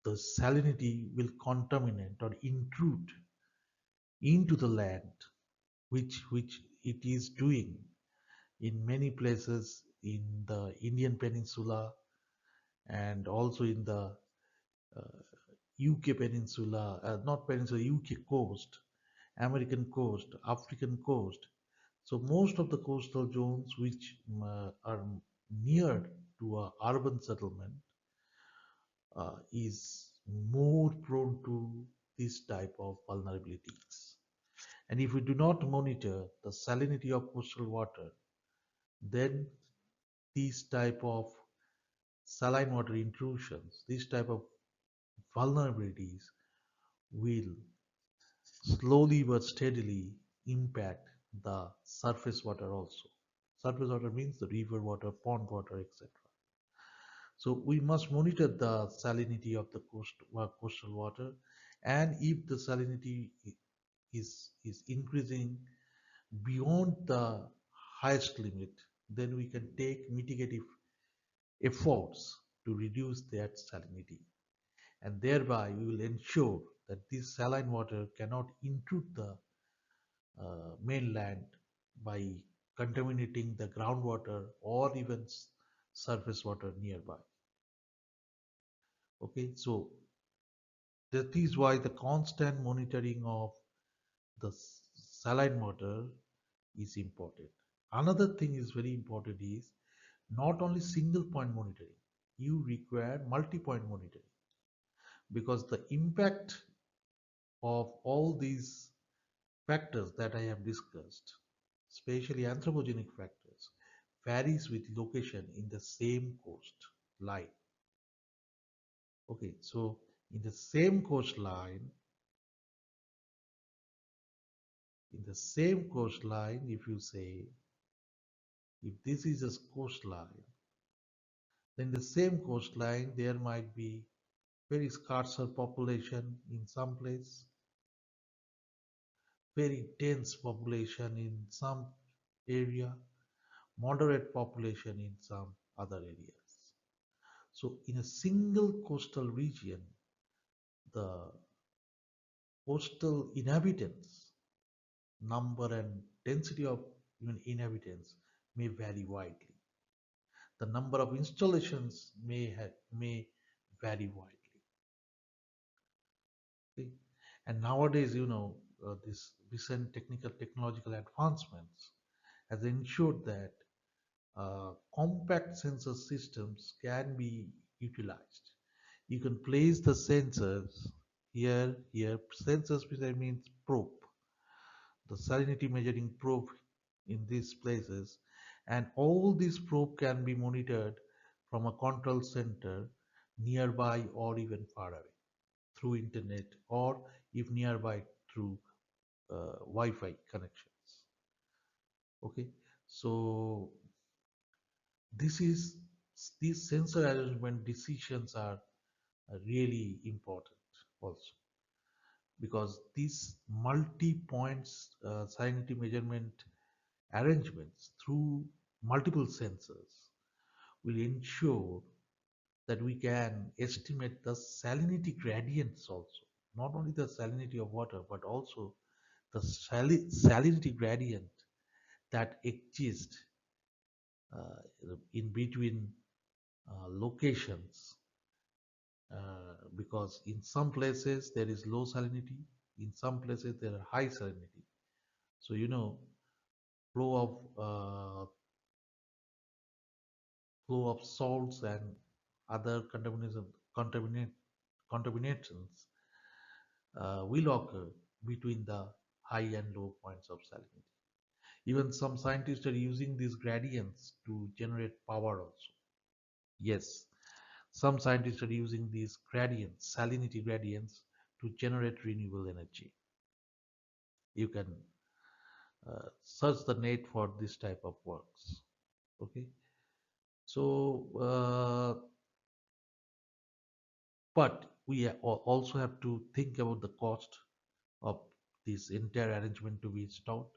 the salinity will contaminate or intrude into the land, which it is doing in many places in the Indian Peninsula and also in the UK Peninsula, not Peninsula, UK coast, American coast, African coast. So most of the coastal zones which are near to a urban settlement is more prone to this type of vulnerabilities. And if we do not monitor the salinity of coastal water, then these type of saline water intrusions, these type of vulnerabilities will slowly but steadily impact the surface water also. Surface water means the river water, pond water, etc. So we must monitor the salinity of the coastal water, and if the salinity is increasing beyond the highest limit, then we can take mitigative efforts to reduce that salinity, and thereby we will ensure that this saline water cannot intrude the mainland by contaminating the groundwater or even surface water nearby. Okay, so that is why the constant monitoring of the saline water is important. Another thing is very important is not only single point monitoring, you require multi-point monitoring, because the impact of all these factors that I have discussed, especially anthropogenic factors, varies with location in the same coast line. Okay, so in the same coastline, if you say, if this is a coastline, then the same coastline there might be very scarcer population in some place, very dense population in some area, moderate population in some other areas. So in a single coastal region, the coastal inhabitants number and density of even inhabitants may vary widely. The number of installations may vary widely. Okay? And nowadays, this recent technological advancements has ensured that compact sensor systems can be utilized. You can place the sensors here. Sensors, which I mean probe, the salinity measuring probe in these places, and all these probe can be monitored from a control center nearby or even far away through internet, or if nearby through Wi-Fi connections. Okay, so this is these sensor arrangement decisions are really important also, because these multi-points salinity measurement arrangements through multiple sensors will ensure that we can estimate the salinity gradients also, not only the salinity of water but also the salinity gradient that exists in between locations, because in some places there is low salinity, in some places there are high salinity. So flow of uh, flow of salts and other contaminate, contaminations will occur between the high and low points of salinity. Even some scientists are using these gradients to generate power also. Yes, some scientists are using these gradients, salinity gradients, to generate renewable energy. You can search the net for this type of works. Okay, so but we also have to think about the cost of this entire arrangement to be installed.